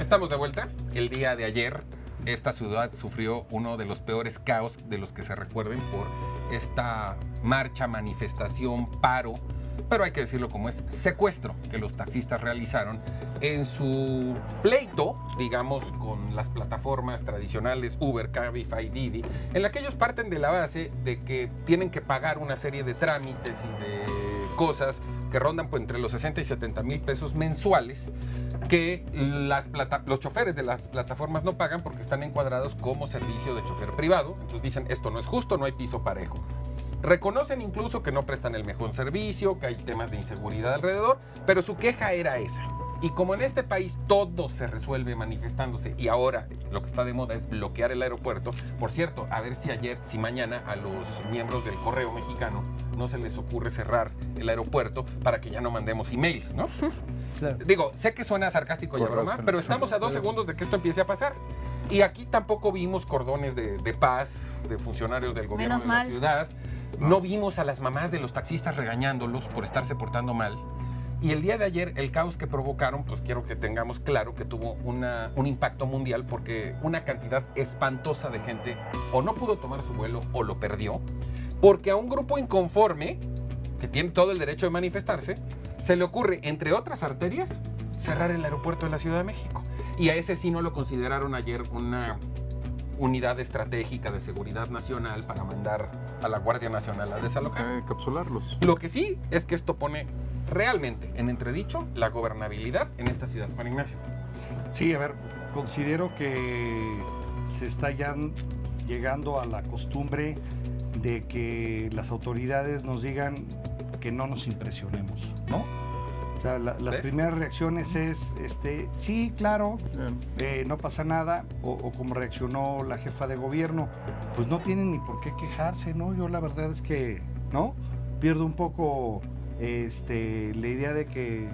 Estamos de vuelta. El día de ayer, esta ciudad sufrió uno de los peores caos de los que se recuerden por esta marcha, manifestación, paro, pero hay que decirlo como es, secuestro que los taxistas realizaron en su pleito, digamos, con las plataformas tradicionales Uber, Cabify, Didi, en la que ellos parten de la base de que tienen que pagar una serie de trámites y de cosas que rondan pues, entre los 60 y 70 mil pesos mensuales, que los choferes de las plataformas no pagan porque están encuadrados como servicio de chofer privado. Entonces dicen, esto no es justo, no hay piso parejo. Reconocen incluso que no prestan el mejor servicio, que hay temas de inseguridad alrededor, pero su queja era esa. Y como en este país todo se resuelve manifestándose y ahora lo que está de moda es bloquear el aeropuerto, por cierto, a ver si mañana a los miembros del Correo Mexicano no se les ocurre cerrar el aeropuerto para que ya no mandemos emails, ¿no? Claro. Digo, sé que suena sarcástico y a broma, pero estamos a 2 segundos de que esto empiece a pasar. Y aquí tampoco vimos cordones de paz de funcionarios del gobierno de la ciudad. No vimos a las mamás de los taxistas regañándolos por estarse portando mal. Y el día de ayer, el caos que provocaron, pues quiero que tengamos claro que tuvo un impacto mundial porque una cantidad espantosa de gente o no pudo tomar su vuelo o lo perdió, porque a un grupo inconforme, que tiene todo el derecho de manifestarse, se le ocurre, entre otras arterias, cerrar el aeropuerto de la Ciudad de México. Y a ese sí no lo consideraron ayer una unidad estratégica de seguridad nacional para mandar a la Guardia Nacional a desalojar. Encapsularlos. Lo que sí es que esto pone realmente en entredicho la gobernabilidad en esta ciudad, Juan Ignacio. Sí, a ver, considero que se está ya llegando a la costumbre de que las autoridades nos digan que no nos impresionemos, ¿no? O sea, las primeras reacciones es, sí, claro, no pasa nada, o como reaccionó la jefa de gobierno, pues no tienen ni por qué quejarse, ¿no? Yo la verdad es que, ¿no? Pierdo un poco la idea de que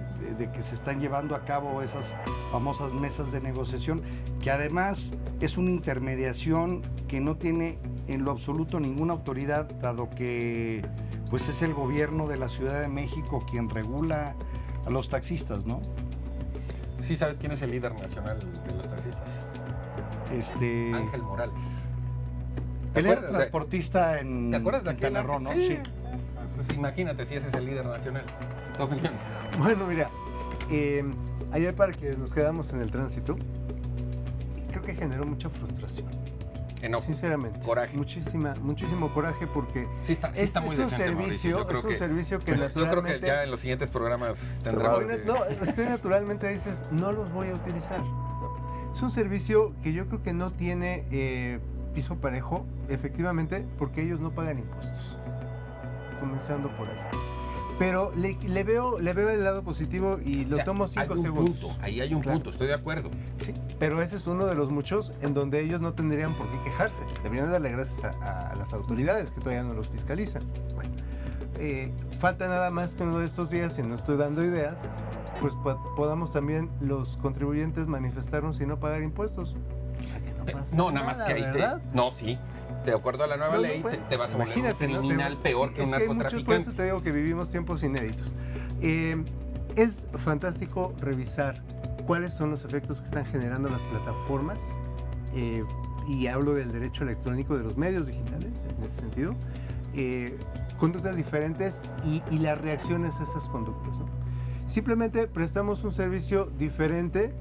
se están llevando a cabo esas famosas mesas de negociación, que además es una intermediación que no tiene en lo absoluto ninguna autoridad, dado que pues es el gobierno de la Ciudad de México quien regula a los taxistas, ¿no? ¿Sí sabes quién es el líder nacional de los taxistas? Ángel Morales. Él era transportista en Quintana Roo, ¿no? Sí. Pues imagínate si ese es el líder nacional. ¿Tu opinión? Bueno, mira, ayer para que nos quedamos en el tránsito, creo que generó mucha frustración. Enojo. Sinceramente. Coraje. Muchísimo coraje porque sí está muy decente, Mauricio. Yo creo que ya en los siguientes programas tendremos No, es que naturalmente dices, no los voy a utilizar. Es un servicio que yo creo que no tiene piso parejo, efectivamente, porque ellos no pagan impuestos. Comenzando por ahí. Pero le veo el lado positivo y lo tomo 5 segundos. Ahí hay un punto, estoy de acuerdo. Sí, pero ese es uno de los muchos en donde ellos no tendrían por qué quejarse. Deberían darle gracias a las autoridades que todavía no los fiscalizan. Bueno, falta nada más que uno de estos días, si no estoy dando ideas, pues podamos también los contribuyentes manifestarnos y no pagar impuestos. Nada más que ahí sí. De acuerdo a la nueva ley, te vas a volver un criminal peor que un narcotraficante. Por eso te digo que vivimos tiempos inéditos. Es fantástico revisar cuáles son los efectos que están generando las plataformas, y hablo del derecho electrónico de los medios digitales, en ese sentido, conductas diferentes y las reacciones a esas conductas, ¿no? Simplemente prestamos un servicio diferente.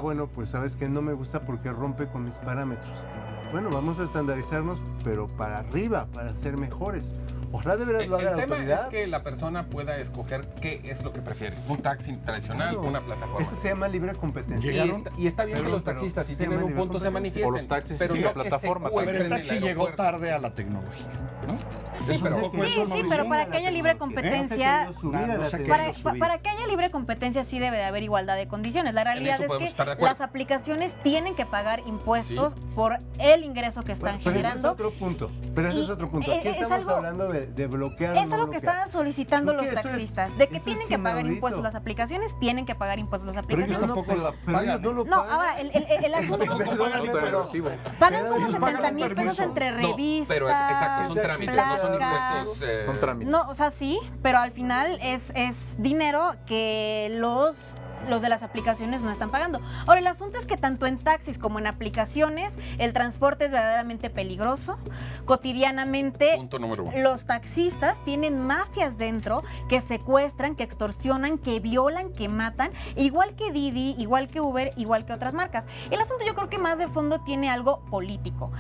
Bueno, pues sabes que no me gusta porque rompe con mis parámetros. Bueno, vamos a estandarizarnos, pero para arriba, para ser mejores. Ojalá de verdad lo haga la autoridad. El tema es que la persona pueda escoger qué es lo que prefiere. Un taxi tradicional, una plataforma. Eso se llama libre competencia. Y está bien que los taxistas, si tienen un punto, se manifiesten. O los taxis pero y la plataforma. A ver, el taxi llegó tarde a la tecnología, ¿no? Sí, pero para que haya libre competencia, para que haya libre competencia sí debe de haber igualdad de condiciones. La realidad es que las aplicaciones tienen que pagar impuestos por el ingreso que están generando. Pero ese es otro punto. Aquí estamos hablando de bloquear. Es algo que estaban solicitando los taxistas, de que tienen que pagar impuestos. Las aplicaciones tienen que pagar impuestos. Las aplicaciones pero ellos tampoco la pagan. No, ahora, el asunto pagan como 70,000 pesos entre revistas. Pero exacto, son trámites, no son impuestos. Son trámites. No, o sea, sí, pero al final es dinero que los los de las aplicaciones no están pagando. Ahora, el asunto es que tanto en taxis como en aplicaciones, el transporte es verdaderamente peligroso. Cotidianamente, punto número 1, los taxistas tienen mafias dentro que secuestran, que extorsionan, que violan, que matan, igual que Didi, igual que Uber, igual que otras marcas. El asunto yo creo que más de fondo tiene algo político.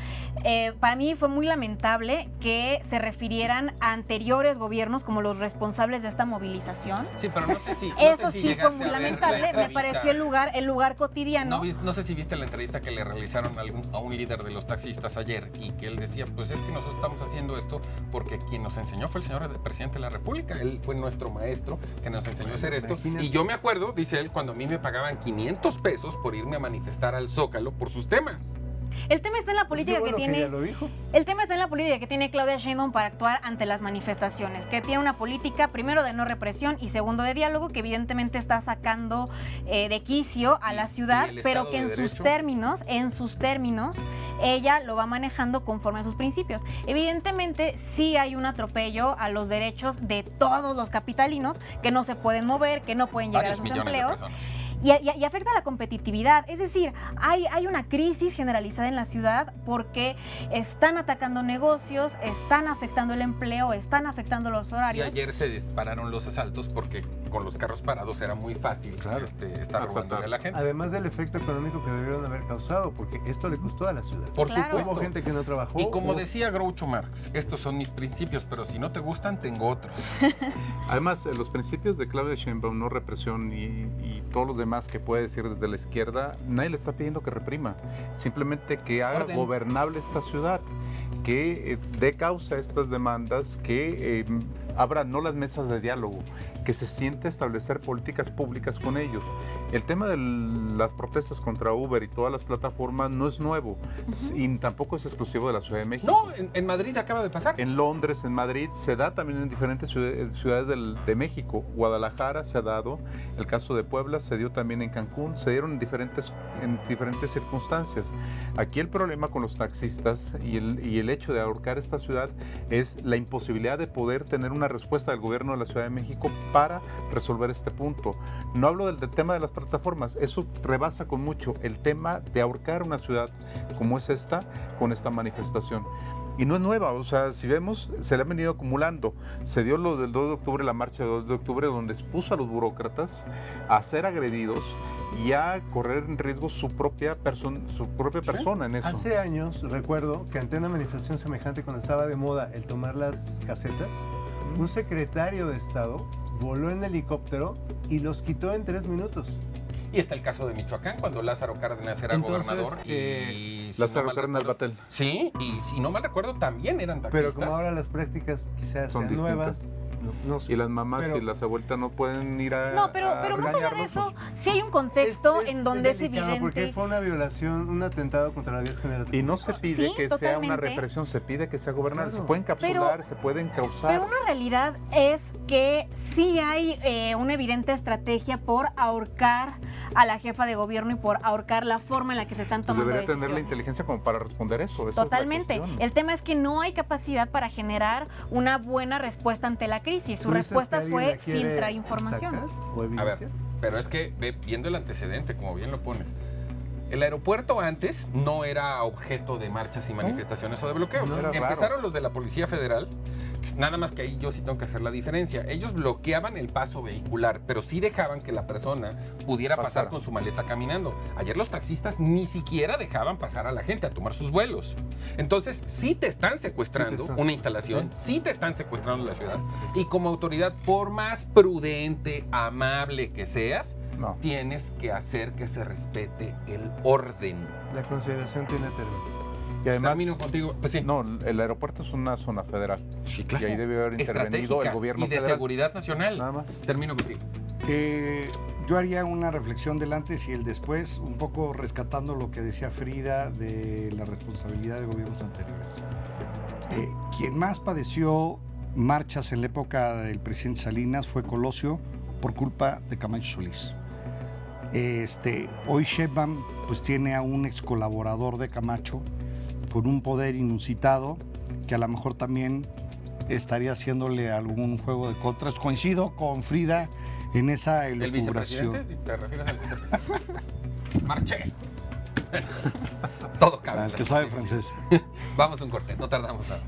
Para mí fue muy lamentable que se refirieran a anteriores gobiernos como los responsables de esta movilización. Sí, pero no sé si... Eso sí fue muy lamentable, me pareció el lugar cotidiano. No sé si viste la entrevista que le realizaron a un líder de los taxistas ayer y que él decía, pues es que nosotros estamos haciendo esto porque quien nos enseñó fue el señor presidente de la República, él fue nuestro maestro que nos enseñó a hacer esto. Imagínate. Y yo me acuerdo, dice él, cuando a mí me pagaban 500 pesos por irme a manifestar al Zócalo por sus temas. El tema está en la política que tiene. Ya lo dijo. El tema está en la política que tiene Claudia Sheinbaum para actuar ante las manifestaciones, que tiene una política primero de no represión y segundo de diálogo, que evidentemente está sacando de quicio a la ciudad, pero que en sus términos, ella lo va manejando conforme a sus principios. Evidentemente sí hay un atropello a los derechos de todos los capitalinos que no se pueden mover, que no pueden llegar a sus empleos. Y afecta a la competitividad. Es decir, hay una crisis generalizada en la ciudad porque están atacando negocios, están afectando el empleo, están afectando los horarios. Y ayer se dispararon los asaltos porque con los carros parados era muy fácil estar robándole a la gente. Además del efecto económico que debieron haber causado, porque esto le costó a la ciudad. Por supuesto. Hubo gente que no trabajó. Y como decía Groucho Marx, estos son mis principios, pero si no te gustan, tengo otros. Además, los principios de Claudia Sheinbaum, no represión y todos los demás que puede decir desde la izquierda, nadie le está pidiendo que reprima, simplemente que haga gobernable esta ciudad, que dé causa a estas demandas, que abra no las mesas de diálogo, que se siente establecer políticas públicas con ellos. El tema de las protestas contra Uber y todas las plataformas no es nuevo y tampoco es exclusivo de la Ciudad de México. No, en Madrid acaba de pasar. En Londres, en Madrid, se da también en diferentes ciudades de México. Guadalajara se ha dado, el caso de Puebla se dio también en Cancún, se dieron en diferentes circunstancias. Aquí el problema con los taxistas y el hecho de ahorcar esta ciudad es la imposibilidad de poder tener una respuesta del gobierno de la Ciudad de México para resolver este punto. No hablo del tema de las plataformas, eso rebasa con mucho el tema de ahorcar una ciudad como es esta con esta manifestación. Y no es nueva, o sea, si vemos, se le han venido acumulando. Se dio lo del 2 de octubre, la marcha del 2 de octubre, donde expuso a los burócratas a ser agredidos y a correr en riesgo su propia persona en eso. Hace años recuerdo que ante una manifestación semejante, cuando estaba de moda el tomar las casetas, un secretario de Estado voló en helicóptero y los quitó en 3 minutos. Y está el caso de Michoacán, cuando Lázaro Cárdenas era gobernador. Lázaro Cárdenas Batel. Sí, y si no mal recuerdo, también eran taxistas. Pero como ahora las prácticas quizás son sean nuevas. nuevas. No, y las mamás y las abuelitas no pueden ir a... No, pero más allá de eso, sí hay un contexto en donde es evidente... Porque fue una violación, un atentado contra las 10 generaciones. Y no se pide que sea una represión, se pide que sea gobernable. Claro. Se pueden encapsular, se pueden causar... Pero una realidad es que sí hay una evidente estrategia por ahorcar a la jefa de gobierno y por ahorcar la forma en la que se están tomando debería decisiones. Tener la inteligencia como para responder eso. Totalmente. El tema es que no hay capacidad para generar una buena respuesta ante la crisis. Su respuesta fue filtrar información. A ver, pero es que viendo el antecedente, como bien lo pones, el aeropuerto antes no era objeto de marchas y manifestaciones o de bloqueos. Empezaron los de la Policía Federal, nada más que ahí yo sí tengo que hacer la diferencia. Ellos bloqueaban el paso vehicular, pero sí dejaban que la persona pudiera pasar con su maleta caminando. Ayer los taxistas ni siquiera dejaban pasar a la gente a tomar sus vuelos. Entonces, sí te están secuestrando una instalación, sí te están secuestrando la ciudad. Y como autoridad, por más prudente, amable que seas, tienes que hacer que se respete el orden. La consideración tiene términos. Y además, termino contigo. Pues sí. No, el aeropuerto es una zona federal. Sí, claro. Y ahí debe haber intervenido el gobierno federal. Y de seguridad nacional. Nada más. Termino contigo. Yo haría una reflexión del antes y el después, un poco rescatando lo que decía Frida de la responsabilidad de gobiernos anteriores. Quien más padeció marchas en la época del presidente Salinas fue Colosio por culpa de Camacho Solís. Hoy Sheinbaum pues tiene a un ex colaborador de Camacho con un poder inusitado que a lo mejor también estaría haciéndole algún juego de contras. Coincido con Frida en esa ¿El vicepresidente? ¿Te refieres al vicepresidente? Marchel. Todo cabe. El que sabe francés. Vamos a un corte, no tardamos nada.